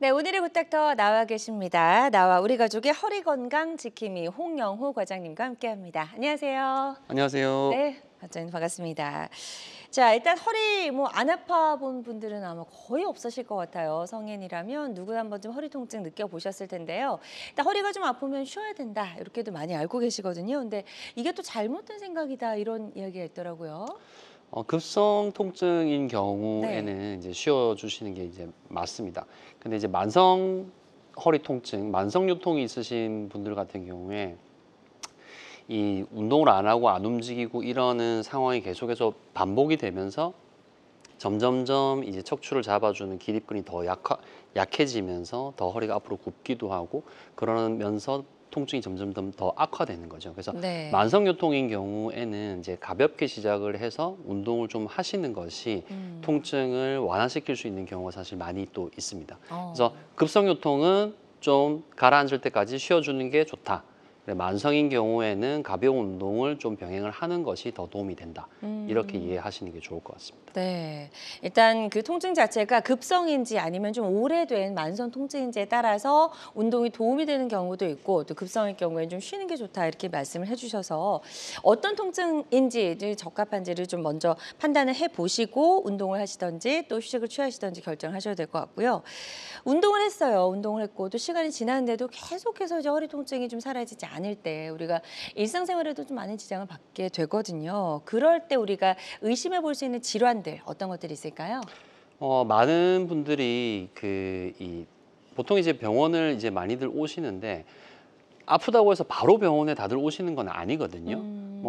네, 오늘의 굿닥터 나와 계십니다. 나와 우리 가족의 허리 건강 지킴이 홍영후 과장님과 함께합니다. 안녕하세요. 안녕하세요. 네, 과장님 반갑습니다. 자, 일단 허리 안 아파 본 분들은 아마 거의 없으실 것 같아요. 성인이라면 누구나 한 번쯤 허리 통증 느껴보셨을 텐데요. 일단 허리가 좀 아프면 쉬어야 된다 이렇게도 많이 알고 계시거든요. 근데 이게 또 잘못된 생각이다 이런 이야기가 있더라고요. 급성 통증인 네. 경우에는 이제 쉬어 주시는 게 이제 맞습니다. 근데 이제 만성 허리 통증, 만성 요통이 있으신 분들 같은 경우에 이 운동을 안 하고 안 움직이고 이러는 상황이 계속해서 반복이 되면서 점점점 이제 척추를 잡아주는 기립근이 더 약해지면서 더 허리가 앞으로 굽기도 하고 그러면서 통증이 점점 더 악화되는 거죠. 그래서 네. 만성요통인 경우에는 이제 가볍게 시작을 해서 운동을 좀 하시는 것이 통증을 완화시킬 수 있는 경우가 사실 많이 또 있습니다. 그래서 어. 급성요통은 좀 가라앉을 때까지 쉬어주는 게 좋다. 만성인 경우에는 가벼운 운동을 좀 병행을 하는 것이 더 도움이 된다. 이렇게 음. 이해하시는 게 좋을 것 같습니다. 네. 일단 그 통증 자체가 급성인지 아니면 좀 오래된 만성 통증인지에 따라서 운동이 도움이 되는 경우도 있고 또 급성일 경우에는 좀 쉬는 게 좋다 이렇게 말씀을 해주셔서 어떤 통증인지 적합한지를 좀 먼저 판단을 해보시고 운동을 하시던지 또 휴식을 취하시던지 결정하셔야 될 것 같고요. 운동을 했어요. 운동을 했고 또 시간이 지났는데도 계속해서 이제 허리 통증이 좀 사라지지 않을 때 우리가 일상생활에도 좀 많은 지장을 받게 되거든요. 그럴 때 우리가 의심해 볼 수 있는 질환들 어떤 것들이 있을까요? 많은 분들이 보통 이제 병원을 이제 많이들 오시는데 아프다고 해서 바로 병원에 다들 오시는 건 아니거든요. 음,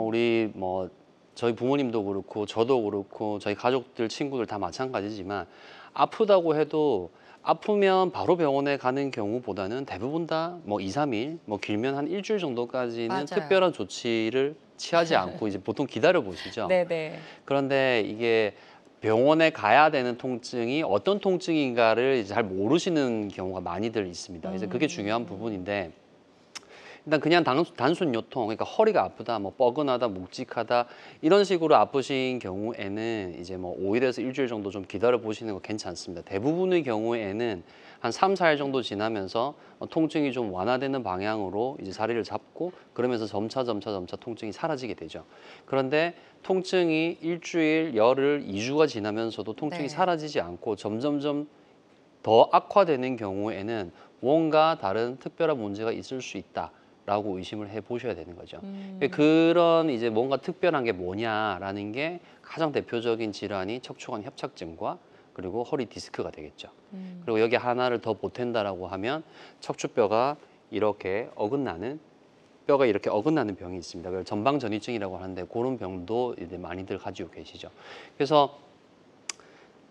저희 부모님도 그렇고 저도 그렇고 저희 가족들 친구들 다 마찬가지지만 아프다고 해도 아프면 바로 병원에 가는 경우보다는 대부분 다 뭐 2, 3일, 뭐 길면 한 일주일 정도까지는 맞아요. 특별한 조치를 취하지 않고 이제 보통 기다려 보시죠. 네네. 그런데 이게 병원에 가야 되는 통증이 어떤 통증인가를 이제 잘 모르시는 경우가 많이들 있습니다. 그래서 그게 중요한 음, 부분인데 일단 그냥 단순 요통, 그러니까 허리가 아프다, 뭐 뻐근하다, 묵직하다 이런 식으로 아프신 경우에는 이제 뭐 5일에서 일주일 정도 좀 기다려 보시는 거 괜찮습니다. 대부분의 경우에는 한 3, 4일 정도 지나면서 통증이 좀 완화되는 방향으로 이제 자리를 잡고 그러면서 점차 통증이 사라지게 되죠. 그런데 통증이 일주일, 열흘, 2주가 지나면서도 통증이 네. 사라지지 않고 점점점 더 악화되는 경우에는 뭔가 다른 특별한 문제가 있을 수 있다라고 의심을 해 보셔야 되는 거죠. 음, 그런 이제 뭔가 특별한 게 뭐냐라는 게 가장 대표적인 질환이 척추관 협착증과 그리고 허리 디스크가 되겠죠. 음. 그리고 여기 하나를 더 보탠다라고 하면 척추뼈가 이렇게 어긋나는 뼈가 이렇게 어긋나는 병이 있습니다. 그걸 전방전이증이라고 하는데 그런 병도 이제 많이들 가지고 계시죠. 그래서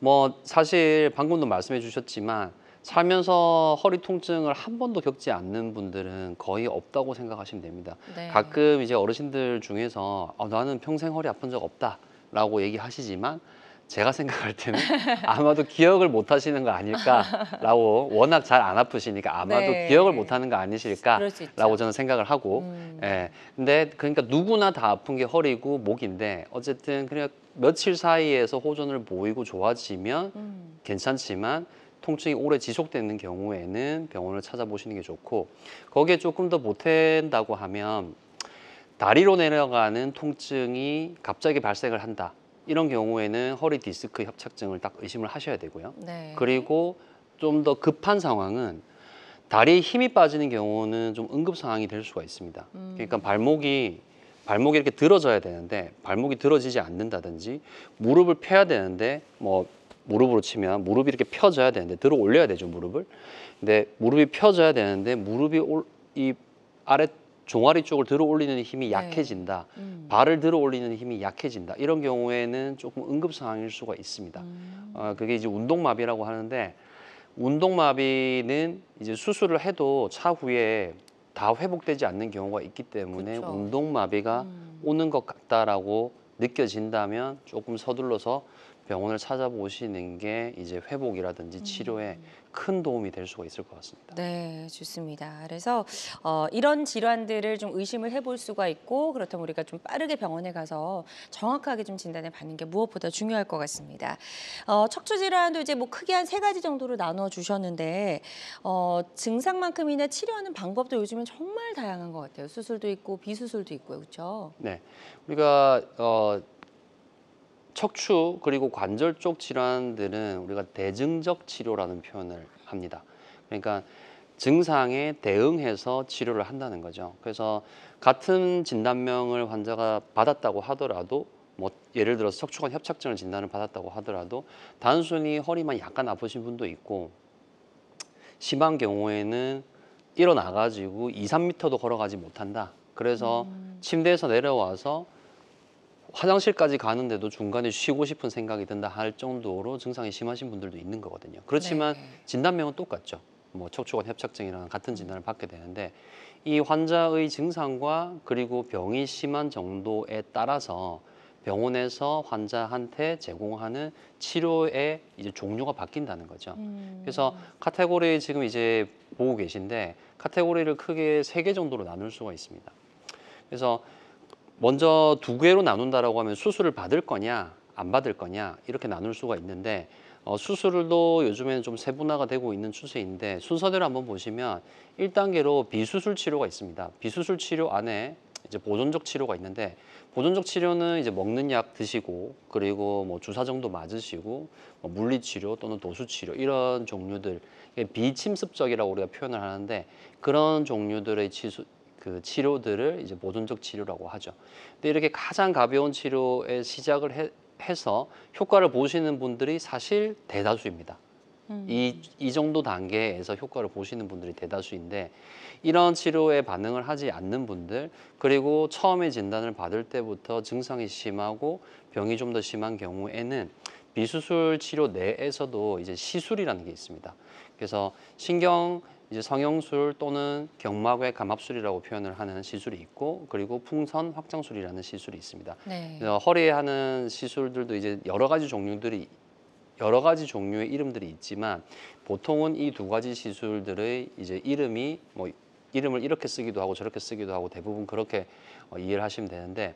뭐 사실 방금도 말씀해 주셨지만 살면서 허리 통증을 한 번도 겪지 않는 분들은 거의 없다고 생각하시면 됩니다. 네. 가끔 이제 어르신들 중에서 나는 평생 허리 아픈 적 없다라고 얘기하시지만 제가 생각할 때는 아마도 기억을 못 하시는 거 아닐까라고 워낙 잘 안 아프시니까 아마도 기억을 못 네. 하는 거 그럴 수 아니실까라고 있죠. 저는 생각을 하고 음, 예. 근데 그러니까 누구나 다 아픈 게 허리고 목인데 어쨌든 그냥 며칠 사이에서 호전을 보이고 좋아지면 음. 괜찮지만 통증이 오래 지속되는 경우에는 병원을 찾아보시는 게 좋고 거기에 조금 더 보탠다고 하면 다리로 내려가는 통증이 갑자기 발생을 한다. 이런 경우에는 허리 디스크 협착증을 딱 의심을 하셔야 되고요. 네. 그리고 좀 더 급한 상황은 다리에 힘이 빠지는 경우는 좀 응급 상황이 될 수가 있습니다. 그러니까 음, 발목이 이렇게 들어져야 되는데 발목이 들어지지 않는다든지 무릎을 펴야 되는데 뭐 무릎으로 치면 무릎이 이렇게 펴져야 되는데 들어 올려야 되죠, 무릎을. 근데 무릎이 펴져야 되는데 이 아래 종아리 쪽을 들어 올리는 힘이 네. 약해진다. 음, 발을 들어 올리는 힘이 약해진다. 이런 경우에는 조금 응급 상황일 수가 있습니다. 음. 그게 이제 운동마비라고 하는데 운동마비는 이제 수술을 해도 차후에 다 회복되지 않는 경우가 있기 때문에 그쵸. 운동마비가 음. 오는 것 같다라고 느껴진다면 조금 서둘러서 병원을 찾아보시는 게 이제 회복이라든지 치료에 음. 큰 도움이 될 수가 있을 것 같습니다. 네, 좋습니다. 그래서 이런 질환들을 좀 의심을 해볼 수가 있고 그렇다면 우리가 좀 빠르게 병원에 가서 정확하게 좀 진단을 받는 게 무엇보다 중요할 것 같습니다. 척추 질환도 이제 뭐 크게 한 3가지 정도로 나눠 주셨는데 증상만큼이나 치료하는 방법도 요즘엔 정말 다양한 것 같아요. 수술도 있고 비수술도 있고요, 그렇죠? 네, 우리가 척추 그리고 관절 쪽 질환들은 우리가 대증적 치료라는 표현을 합니다. 그러니까 증상에 대응해서 치료를 한다는 거죠. 그래서 같은 진단명을 환자가 받았다고 하더라도 뭐 예를 들어서 척추관 협착증을 진단을 받았다고 하더라도 단순히 허리만 약간 아프신 분도 있고 심한 경우에는 일어나가지고 2, 3m도 걸어가지 못한다. 그래서 침대에서 내려와서 화장실까지 가는데도 중간에 쉬고 싶은 생각이 든다 할 정도로 증상이 심하신 분들도 있는 거거든요. 그렇지만 네. 진단명은 똑같죠. 뭐 척추관 협착증이랑 같은 진단을 받게 되는데 이 환자의 증상과 그리고 병이 심한 정도에 따라서 병원에서 환자한테 제공하는 치료의 이제 종류가 바뀐다는 거죠. 그래서 카테고리 지금 이제 보고 계신데 카테고리를 크게 3개 정도로 나눌 수가 있습니다. 그래서 먼저 2개로 나눈다라고 하면 수술을 받을 거냐 안 받을 거냐 이렇게 나눌 수가 있는데 수술도 요즘에는 좀 세분화가 되고 있는 추세인데 순서대로 한번 보시면 1단계로 비수술 치료가 있습니다. 비수술 치료 안에 이제 보존적 치료가 있는데 보존적 치료는 이제 먹는 약 드시고 그리고 뭐 주사 정도 맞으시고 뭐 물리 치료 또는 도수 치료 이런 종류들 비침습적이라고 우리가 표현을 하는데 그런 종류들의 그 치료들을 이제 보존적 치료라고 하죠. 근데 이렇게 가장 가벼운 치료에 시작을 해서 효과를 보시는 분들이 사실 대다수입니다. 이 정도 단계에서 효과를 보시는 분들이 대다수인데 이런 치료에 반응을 하지 않는 분들 그리고 처음에 진단을 받을 때부터 증상이 심하고 병이 좀 더 심한 경우에는 비수술 치료 내에서도 이제 시술이라는 게 있습니다. 그래서 신경 이제 성형술 또는 경막외 감압술이라고 표현을 하는 시술이 있고 그리고 풍선 확장술이라는 시술이 있습니다. 네. 허리에 하는 시술들도 이제 여러 가지 종류의 이름들이 있지만 보통은 이 2가지 시술들의 이제 이름이 뭐 이름을 이렇게 쓰기도 하고 저렇게 쓰기도 하고 대부분 그렇게 이해를 하시면 되는데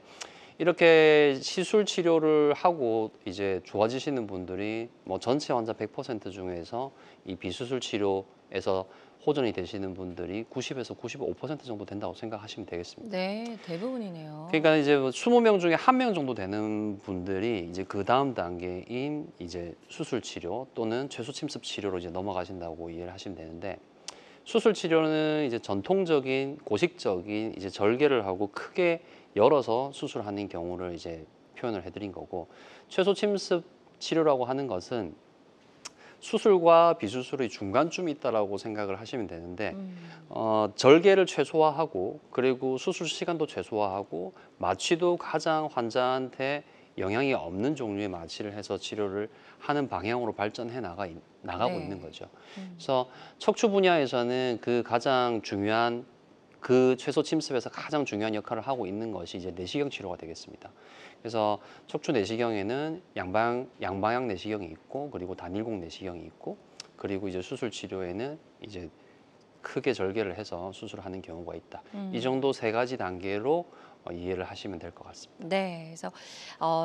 이렇게 시술 치료를 하고 이제 좋아지시는 분들이 뭐 전체 환자 100% 중에서 이 비수술 치료에서 호전이 되시는 분들이 90에서 95% 정도 된다고 생각하시면 되겠습니다. 네, 대부분이네요. 그러니까 이제 20명 중에 1명 정도 되는 분들이 이제 그 다음 단계인 이제 수술 치료 또는 최소 침습 치료로 이제 넘어가신다고 이해를 하시면 되는데 수술 치료는 이제 전통적인 고식적인 이제 절개를 하고 크게 열어서 수술하는 경우를 이제 표현을 해드린 거고 최소 침습 치료라고 하는 것은 수술과 비수술의 중간쯤 있다라고 생각을 하시면 되는데 절개를 최소화하고 그리고 수술 시간도 최소화하고 마취도 가장 환자한테 영향이 없는 종류의 마취를 해서 치료를 하는 방향으로 발전해 나가고 네. 있는 거죠. 그래서 척추 분야에서는 그 가장 중요한 그 최소 침습에서 가장 중요한 역할을 하고 있는 것이 이제 내시경 치료가 되겠습니다. 그래서 척추 내시경에는 양방향 내시경이 있고 그리고 단일공 내시경이 있고 그리고 이제 수술 치료에는 이제 크게 절개를 해서 수술하는 경우가 있다. 이 정도 3가지 단계로 이해를 하시면 될 것 같습니다. 네, 그래서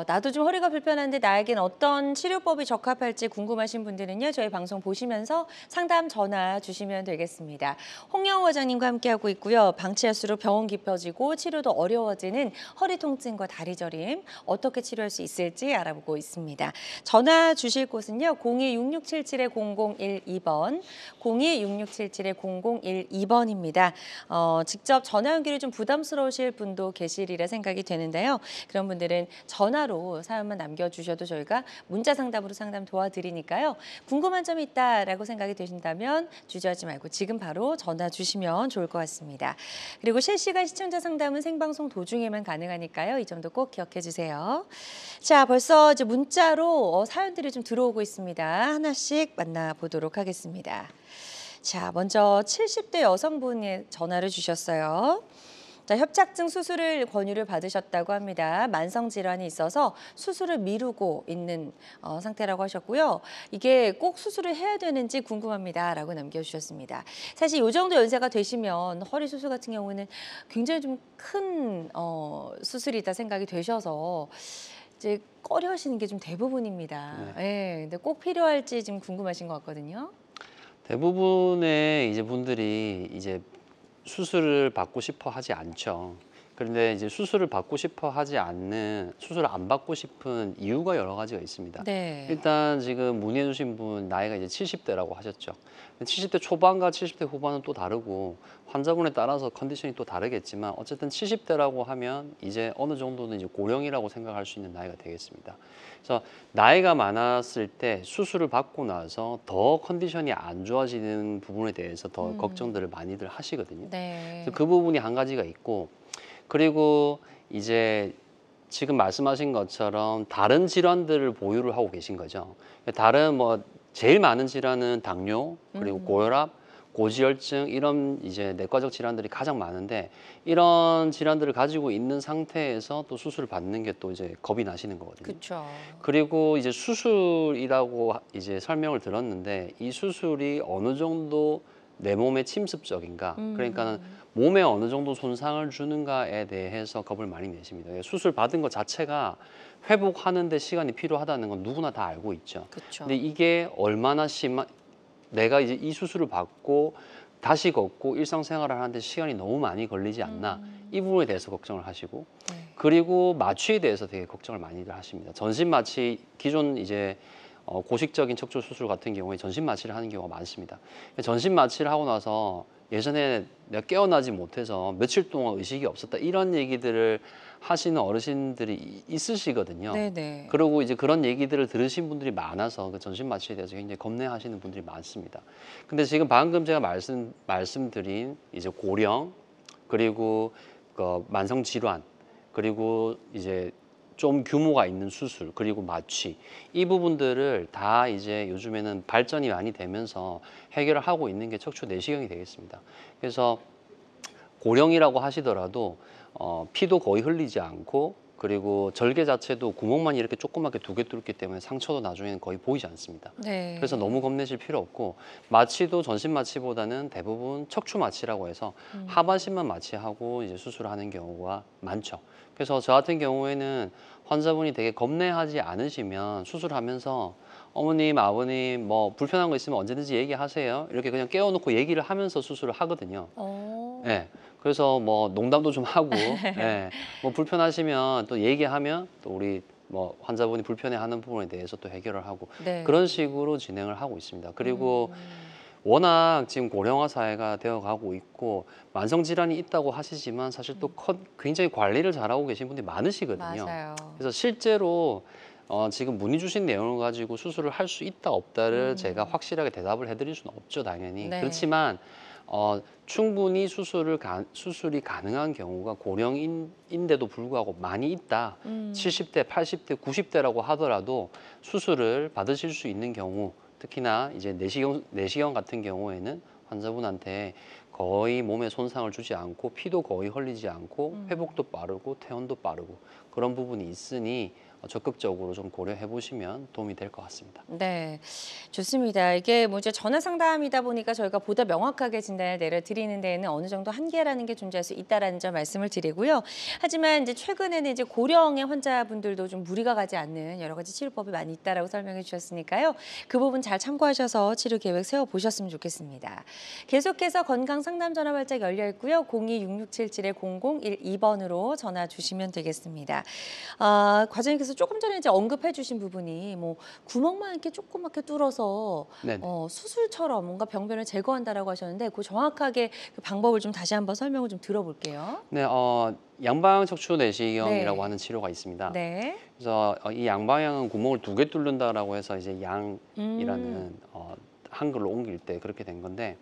나도 좀 허리가 불편한데 나에겐 어떤 치료법이 적합할지 궁금하신 분들은요. 저희 방송 보시면서 상담 전화 주시면 되겠습니다. 홍영호 원장님과 함께하고 있고요. 방치할수록 병원 깊어지고 치료도 어려워지는 허리 통증과 다리 저림 어떻게 치료할 수 있을지 알아보고 있습니다. 전화 주실 곳은요. 02-6677-0012번 02-6677-0012번입니다. 직접 전화 연결이 좀 부담스러우실 분도 계시리라 생각이 되는데요. 그런 분들은 전화로 사연만 남겨주셔도 저희가 문자 상담으로 상담 도와드리니까요. 궁금한 점이 있다라고 생각이 되신다면 주저하지 말고 지금 바로 전화 주시면 좋을 것 같습니다. 그리고 실시간 시청자 상담은 생방송 도중에만 가능하니까요. 이 점도 꼭 기억해 주세요. 자, 벌써 이제 문자로 사연들이 좀 들어오고 있습니다. 하나씩 만나보도록 하겠습니다. 자, 먼저 70대 여성분이 전화를 주셨어요. 자, 협착증 수술을 권유를 받으셨다고 합니다. 만성 질환이 있어서 수술을 미루고 있는 상태라고 하셨고요. 이게 꼭 수술을 해야 되는지 궁금합니다라고 남겨주셨습니다. 사실 이 정도 연세가 되시면 허리 수술 같은 경우는 굉장히 좀 큰 수술이다 생각이 되셔서 이제 꺼려하시는 게 좀 대부분입니다. 예, 근데 꼭 필요할지 좀 궁금하신 것 같거든요. 대부분의 이제 분들이 이제 수술을 받고 싶어 하지 않죠. 그런데 이제 수술을 받고 싶어 하지 않는, 수술을 안 받고 싶은 이유가 여러 가지가 있습니다. 네. 일단 지금 문의해 주신 분 나이가 이제 70대라고 하셨죠. 70대 초반과 70대 후반은 또 다르고 환자분에 따라서 컨디션이 또 다르겠지만 어쨌든 70대라고 하면 이제 어느 정도는 이제 고령이라고 생각할 수 있는 나이가 되겠습니다. 그래서 나이가 많았을 때 수술을 받고 나서 더 컨디션이 안 좋아지는 부분에 대해서 더 걱정들을 많이들 하시거든요. 네. 그래서 그 부분이 한 가지가 있고, 그리고 이제 지금 말씀하신 것처럼 다른 질환들을 보유를 하고 계신 거죠. 다른 뭐 제일 많은 질환은 당뇨, 그리고 고혈압, 고지혈증 이런 이제 내과적 질환들이 가장 많은데 이런 질환들을 가지고 있는 상태에서 또 수술을 받는 게 또 이제 겁이 나시는 거거든요. 그렇죠. 그리고 이제 수술이라고 이제 설명을 들었는데 이 수술이 어느 정도 내 몸에 침습적인가, 그러니까는 몸에 어느 정도 손상을 주는가에 대해서 겁을 많이 내십니다. 수술 받은 것 자체가 회복하는 데 시간이 필요하다는 건 누구나 다 알고 있죠. 그렇죠. 근데 이게 얼마나 내가 이제 이 수술을 받고 다시 걷고 일상생활을 하는데 시간이 너무 많이 걸리지 않나, 이 부분에 대해서 걱정을 하시고, 네. 그리고 마취에 대해서 되게 걱정을 많이들 하십니다. 전신 마취, 기존 이제 고식적인 척추 수술 같은 경우에 전신 마취를 하는 경우가 많습니다. 전신 마취를 하고 나서 예전에 내가 깨어나지 못해서 며칠 동안 의식이 없었다, 이런 얘기들을 하시는 어르신들이 있으시거든요. 네네. 그리고 이제 그런 얘기들을 들으신 분들이 많아서 그 전신 마취에 대해서 굉장히 겁내하시는 분들이 많습니다. 근데 지금 방금 제가 말씀드린 이제 고령, 그리고 그 만성 질환, 그리고 이제 좀 규모가 있는 수술, 그리고 마취, 이 부분들을 다 이제 요즘에는 발전이 많이 되면서 해결을 하고 있는 게 척추 내시경이 되겠습니다. 그래서 고령이라고 하시더라도 피도 거의 흘리지 않고, 그리고 절개 자체도 구멍만 이렇게 조그맣게 두 개 뚫기 때문에 상처도 나중에는 거의 보이지 않습니다. 네. 그래서 너무 겁내실 필요 없고, 마취도 전신 마취보다는 대부분 척추 마취라고 해서 하반신만 마취하고 이제 수술하는 경우가 많죠. 그래서 저 같은 경우에는 환자분이 되게 겁내하지 않으시면 수술하면서 어머님, 아버님 뭐 불편한 거 있으면 언제든지 얘기하세요, 이렇게 그냥 깨워놓고 얘기를 하면서 수술을 하거든요. 네. 그래서 뭐 농담도 좀 하고, 네. 뭐 불편하시면 또 얘기하면 또 우리 뭐 환자분이 불편해하는 부분에 대해서 또 해결을 하고, 네. 그런 식으로 진행을 하고 있습니다. 그리고 워낙 지금 고령화 사회가 되어가고 있고 만성 질환이 있다고 하시지만 사실 또 굉장히 관리를 잘하고 계신 분들이 많으시거든요. 맞아요. 그래서 실제로 지금 문의 주신 내용을 가지고 수술을 할 수 있다 없다를 제가 확실하게 대답을 해드릴 수는 없죠, 당연히. 네. 그렇지만 충분히 수술이 가능한 경우가 고령인데도 불구하고 많이 있다. 70대, 80대, 90대라고 하더라도 수술을 받으실 수 있는 경우, 특히나 이제 내시경 같은 경우에는 환자분한테 거의 몸에 손상을 주지 않고 피도 거의 흘리지 않고 회복도 빠르고 퇴원도 빠르고 그런 부분이 있으니 적극적으로 좀 고려해 보시면 도움이 될 것 같습니다. 네, 좋습니다. 이게 뭐 이제 전화 상담이다 보니까 저희가 보다 명확하게 진단을 내려드리는 데에는 어느 정도 한계라는 게 존재할 수 있다라는 점 말씀을 드리고요. 하지만 이제 최근에는 이제 고령의 환자분들도 좀 무리가 가지 않는 여러 가지 치료법이 많이 있다라고 설명해 주셨으니까요. 그 부분 잘 참고하셔서 치료 계획 세워 보셨으면 좋겠습니다. 계속해서 건강 상담 전화 발작 열려 있고요. 02-6677-0012번으로 전화 주시면 되겠습니다. 과장님께서 조금 전에 이제 언급해 주신 부분이 뭐 구멍만 이렇게 조그맣게 뚫어서 수술처럼 뭔가 병변을 제거한다라고 하셨는데 그 정확하게 그 방법을 좀 다시 한번 설명을 좀 들어볼게요. 네, 양방 척추 내시경이라고 네. 하는 치료가 있습니다. 네. 그래서 이 양방향은 구멍을 두 개 뚫는다라고 해서 이제 양이라는 한글로 옮길 때 그렇게 된 건데,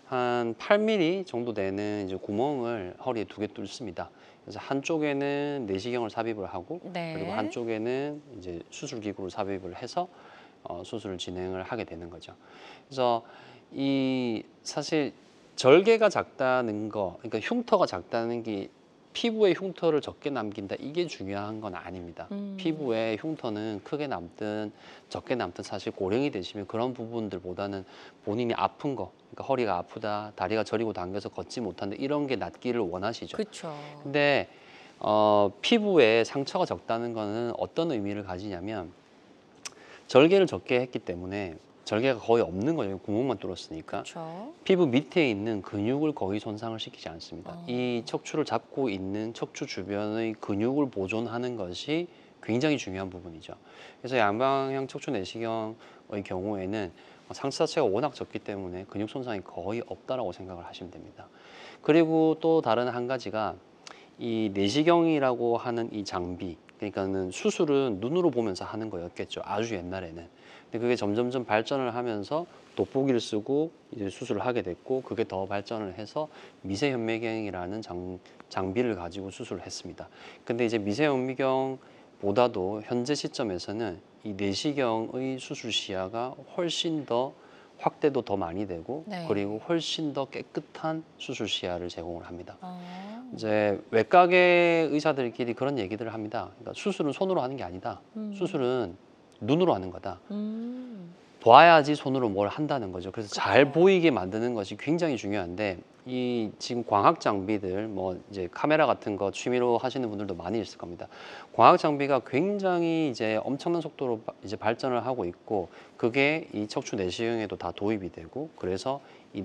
한 8mm 정도 되는 이제 구멍을 허리에 두 개 뚫습니다. 그래서 한쪽에는 내시경을 삽입을 하고, 네. 그리고 한쪽에는 이제 수술 기구를 삽입을 해서 수술을 진행을 하게 되는 거죠. 그래서 이 사실 절개가 작다는 거, 그러니까 흉터가 작다는 게 피부에 흉터를 적게 남긴다 이게 중요한 건 아닙니다. 음. 피부에 흉터는 크게 남든 적게 남든 사실 고령이 되시면 그런 부분들보다는 본인이 아픈 거, 그러니까 허리가 아프다, 다리가 저리고 당겨서 걷지 못한다 이런 게 낫기를 원하시죠. 그렇죠. 근데 피부에 상처가 적다는 거는 어떤 의미를 가지냐면 절개를 적게 했기 때문에 절개가 거의 없는 거죠. 구멍만 뚫었으니까. 그렇죠. 피부 밑에 있는 근육을 거의 손상을 시키지 않습니다. 어. 이 척추를 잡고 있는 척추 주변의 근육을 보존하는 것이 굉장히 중요한 부분이죠. 그래서 양방향 척추 내시경의 경우에는 상처 자체가 워낙 적기 때문에 근육 손상이 거의 없다라고 생각을 하시면 됩니다. 그리고 또 다른 한 가지가 이 내시경이라고 하는 이 장비, 그러니까는 수술은 눈으로 보면서 하는 거였겠죠. 아주 옛날에는. 근데 그게 점점점 발전을 하면서 돋보기를 쓰고 이제 수술을 하게 됐고, 그게 더 발전을 해서 미세현미경이라는 장비를 가지고 수술을 했습니다. 근데 이제 미세현미경보다도 현재 시점에서는 이 내시경의 수술 시야가 훨씬 더 확대도 더 많이 되고, 네. 그리고 훨씬 더 깨끗한 수술 시야를 제공을 합니다. 이제 외과계 의사들끼리 그런 얘기들을 합니다. 그러니까 수술은 손으로 하는 게 아니다. 수술은 눈으로 하는 거다. 봐야지 손으로 뭘 한다는 거죠. 그래서 잘 그렇죠. 보이게 만드는 것이 굉장히 중요한데, 이 지금 광학 장비들, 뭐 이제 카메라 같은 거 취미로 하시는 분들도 많이 있을 겁니다. 광학 장비가 굉장히 이제 엄청난 속도로 이제 발전을 하고 있고, 그게 이 척추 내시경에도 다 도입이 되고, 그래서 이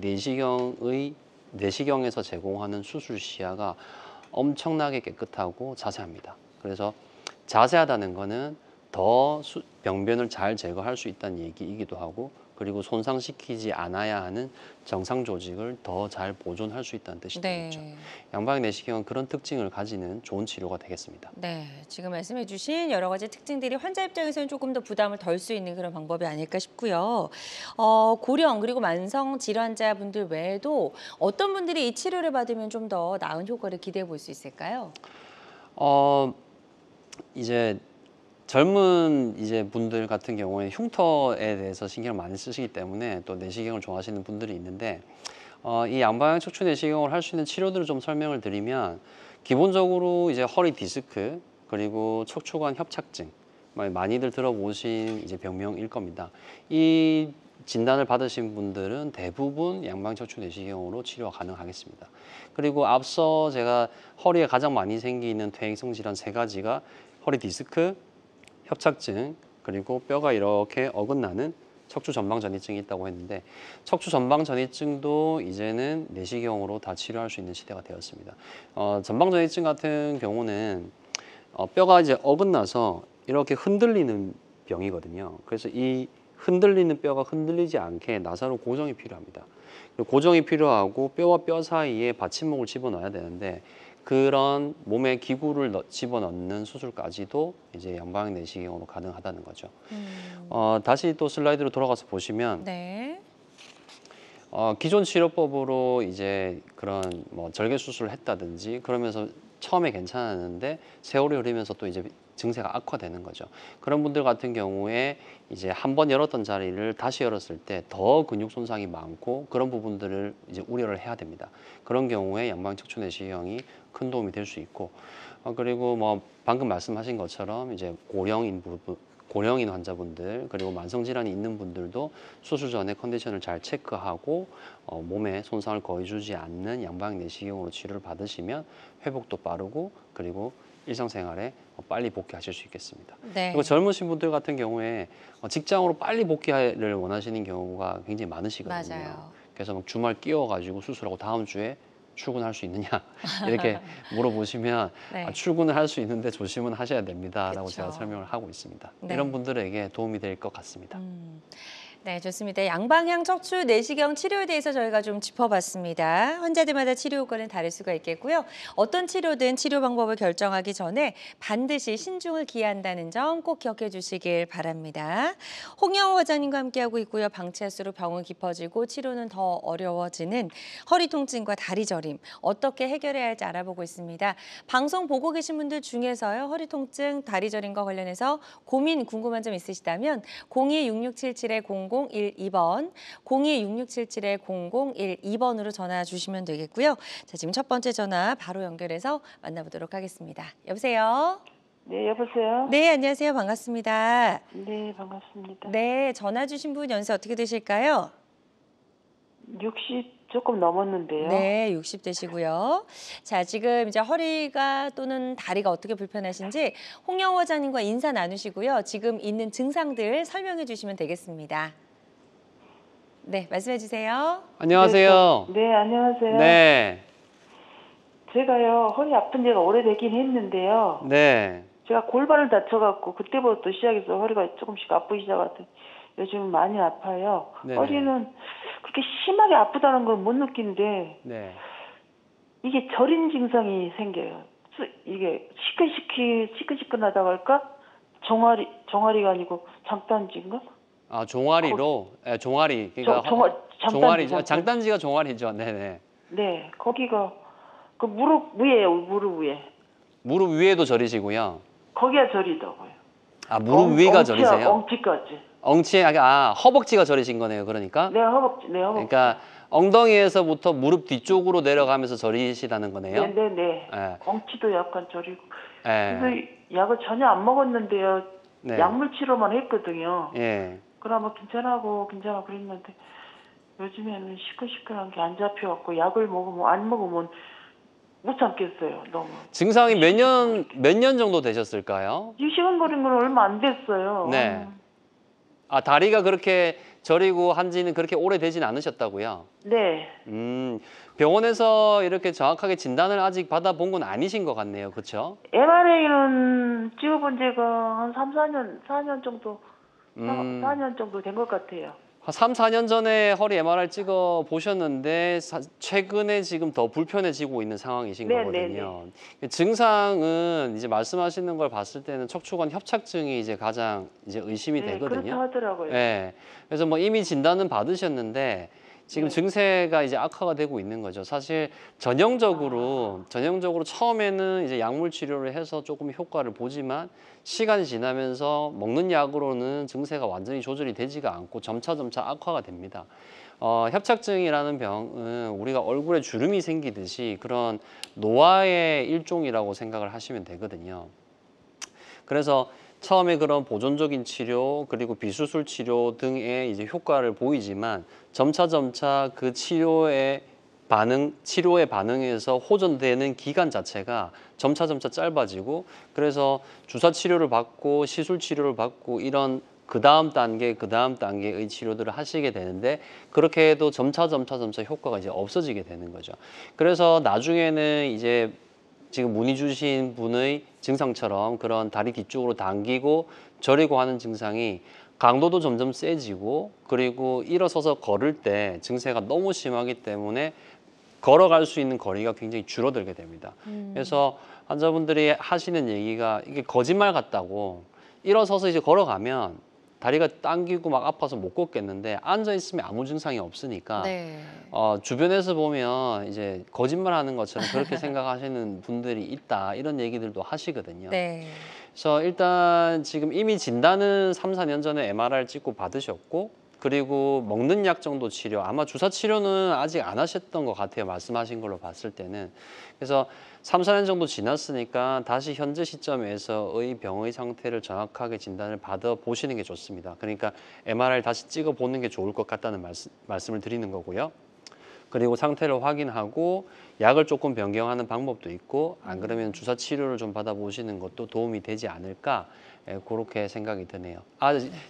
내시경에서 제공하는 수술 시야가 엄청나게 깨끗하고 자세합니다. 그래서 자세하다는 거는 더 병변을 잘 제거할 수 있다는 얘기이기도 하고, 그리고 손상시키지 않아야 하는 정상 조직을 더 잘 보존할 수 있다는 뜻이 되겠죠. 양방향 내시경은 그런 특징을 가지는 좋은 치료가 되겠습니다. 네, 지금 말씀해주신 여러 가지 특징들이 환자 입장에서는 조금 더 부담을 덜 수 있는 그런 방법이 아닐까 싶고요. 고령 그리고 만성 질환자분들 외에도 어떤 분들이 이 치료를 받으면 좀 더 나은 효과를 기대해 볼 수 있을까요? 이제 젊은 이제 분들 같은 경우에 흉터에 대해서 신경을 많이 쓰시기 때문에 또 내시경을 좋아하시는 분들이 있는데, 이 양방향 척추 내시경을 할 수 있는 치료들을 좀 설명을 드리면, 기본적으로 이제 허리 디스크 그리고 척추관 협착증, 많이들 들어보신 이제 병명일 겁니다. 이 진단을 받으신 분들은 대부분 양방향 척추 내시경으로 치료가 가능하겠습니다. 그리고 앞서 제가 허리에 가장 많이 생기는 퇴행성 질환 세 가지가 허리 디스크, 협착증, 그리고 뼈가 이렇게 어긋나는 척추 전방 전이증이 있다고 했는데, 척추 전방 전이증도 이제는 내시경으로 다 치료할 수 있는 시대가 되었습니다. 전방 전이증 같은 경우는 뼈가 이제 어긋나서 이렇게 흔들리는 병이거든요. 그래서 이 흔들리는 뼈가 흔들리지 않게 나사로 고정이 필요합니다. 고정이 필요하고 뼈와 뼈 사이에 받침목을 집어넣어야 되는데, 그런 몸에 기구를 집어넣는 수술까지도 이제 양방향 내시경으로 가능하다는 거죠. 다시 또 슬라이드로 돌아가서 보시면, 네. 기존 치료법으로 이제 그런 뭐 절개 수술을 했다든지 그러면서 처음에 괜찮았는데 세월이 흐르면서 또 이제 증세가 악화되는 거죠. 그런 분들 같은 경우에 이제 한 번 열었던 자리를 다시 열었을 때 더 근육 손상이 많고, 그런 부분들을 이제 우려를 해야 됩니다. 그런 경우에 양방향 척추 내시경이 큰 도움이 될 수 있고, 그리고 뭐 방금 말씀하신 것처럼 이제 고령인 환자분들 그리고 만성 질환이 있는 분들도 수술 전에 컨디션을 잘 체크하고 몸에 손상을 거의 주지 않는 양방향 내시경으로 치료를 받으시면 회복도 빠르고, 그리고 일상생활에 빨리 복귀하실 수 있겠습니다. 네. 그리고 젊으신 분들 같은 경우에 직장으로 빨리 복귀를 원하시는 경우가 굉장히 많으시거든요. 맞아요. 그래서 막 주말 끼워가지고 수술하고 다음 주에 출근할 수 있느냐 이렇게 물어보시면, 네. 출근을 할 수 있는데 조심은 하셔야 됩니다라고 그쵸. 제가 설명을 하고 있습니다. 네. 이런 분들에게 도움이 될 것 같습니다. 네, 좋습니다. 양방향 척추 내시경 치료에 대해서 저희가 좀 짚어봤습니다. 환자들마다 치료 효과는 다를 수가 있겠고요. 어떤 치료든 치료 방법을 결정하기 전에 반드시 신중을 기한다는 점 꼭 기억해 주시길 바랍니다. 홍영호 과장님과 함께하고 있고요. 방치할수록 병은 깊어지고 치료는 더 어려워지는 허리 통증과 다리 저림, 어떻게 해결해야 할지 알아보고 있습니다. 방송 보고 계신 분들 중에서요, 허리 통증, 다리 저림과 관련해서 고민, 궁금한 점 있으시다면 02-6677-00 0012번, 026677-0012번으로 전화 주시면 되겠고요. 자, 지금 첫 번째 전화 바로 연결해서 만나보도록 하겠습니다. 여보세요? 네, 여보세요? 네, 안녕하세요. 반갑습니다. 네, 반갑습니다. 네, 전화 주신 분 연세 어떻게 되실까요? 60 조금 넘었는데요. 네, 60 되시고요. 자, 지금 이제 허리가 또는 다리가 어떻게 불편하신지 홍영호장님과 인사 나누시고요. 지금 있는 증상들 설명해 주시면 되겠습니다. 네, 말씀해 주세요. 안녕하세요. 네, 안녕하세요. 네. 제가요, 허리 아픈 지가 오래되긴 했는데요. 네. 제가 골반을 다쳐갖고 그때부터 시작해서 허리가 조금씩 아프기 시작하더니 요즘 많이 아파요. 네네. 허리는 그렇게 심하게 아프다는 건 못 느끼는데 네. 이게 저린 증상이 생겨요. 이게 시큰시큰하다고 할까? 종아리가 아니고 장단지인가? 아, 종아리로? 네, 종아리. 그러니까 장단지. 장단지가 종아리죠. 네네. 네, 거기가 그 무릎 위에요, 무릎 위에. 무릎 위에도 저리시고요. 거기가 저리더라고요. 아, 무릎 위가 저리세요? 엉치까지. 엉치, 허벅지가 저리신 거네요. 그러니까. 네, 허벅지. 그러니까 엉덩이에서부터 무릎 뒤쪽으로 내려가면서 저리시다는 거네요. 네. 네. 엉치도 약간 저리고. 네. 그래서 약을 전혀 안 먹었는데요. 네. 약물 치료만 했거든요. 예. 그러면 괜찮아 그랬는데 요즘에는 시큰시큰한 게 안 잡혀갖고 약을 안 먹으면 못 참겠어요. 너무. 증상이 몇 년 정도 되셨을까요? 이 시간거린 건 얼마 안 됐어요. 네. 아, 다리가 그렇게 저리고 한지는 그렇게 오래되진 않으셨다고요? 네. 병원에서 이렇게 정확하게 진단을 아직 받아본 건 아니신 것 같네요. 그렇죠? MRI는 찍어본 지가 한 4년 정도, 4년 정도 된 것 같아요. 한 3, 4년 전에 허리 MRI 찍어 보셨는데 최근에 지금 더 불편해지고 있는 상황이신 거거든요. 증상은 이제 말씀하시는 걸 봤을 때는 척추관 협착증이 이제 가장 이제 의심이 되거든요. 그렇다 하더라고요. 네. 그래서 뭐 이미 진단은 받으셨는데 지금 증세가 이제 악화가 되고 있는 거죠. 사실 전형적으로 처음에는 이제 약물 치료를 해서 조금 효과를 보지만 시간이 지나면서 먹는 약으로는 증세가 완전히 조절이 되지가 않고 점차 악화가 됩니다. 협착증이라는 병은 우리가 얼굴에 주름이 생기듯이 그런 노화의 일종이라고 생각을 하시면 되거든요. 그래서 처음에 그런 보존적인 치료 그리고 비수술 치료 등의 이제 효과를 보이지만 점차 그 치료의 반응에서 호전되는 기간 자체가 점차 짧아지고 그래서 주사 치료를 받고 시술 치료를 받고 이런 그 다음 단계의 치료들을 하시게 되는데 그렇게 해도 점차 효과가 이제 없어지게 되는 거죠. 그래서 나중에는 이제 지금 문의 주신 분의 증상처럼 그런 다리 뒤쪽으로 당기고 저리고 하는 증상이 강도도 점점 세지고 그리고 일어서서 걸을 때 증세가 너무 심하기 때문에 걸어갈 수 있는 거리가 굉장히 줄어들게 됩니다. 그래서 환자분들이 하시는 얘기가 이게 거짓말 같다고 일어서서 이제 걸어가면 다리가 당기고 막 아파서 못 걷겠는데 앉아 있으면 아무 증상이 없으니까 네. 주변에서 보면 이제 거짓말하는 것처럼 그렇게 생각하시는 분들이 있다 이런 얘기들도 하시거든요. 네. 그래서 일단 지금 이미 진단은 3, 4년 전에 MRI를 찍고 받으셨고 그리고 먹는 약 정도 치료 아마 주사 치료는 아직 안 하셨던 것 같아요. 말씀하신 걸로 봤을 때는. 그래서 3, 4년 정도 지났으니까 다시 현재 시점에서의 병의 상태를 정확하게 진단을 받아보시는 게 좋습니다. 그러니까 MRI를 다시 찍어보는 게 좋을 것 같다는 말씀을 드리는 거고요. 그리고 상태를 확인하고 약을 조금 변경하는 방법도 있고 안 그러면 주사 치료를 좀 받아보시는 것도 도움이 되지 않을까 그렇게 생각이 드네요.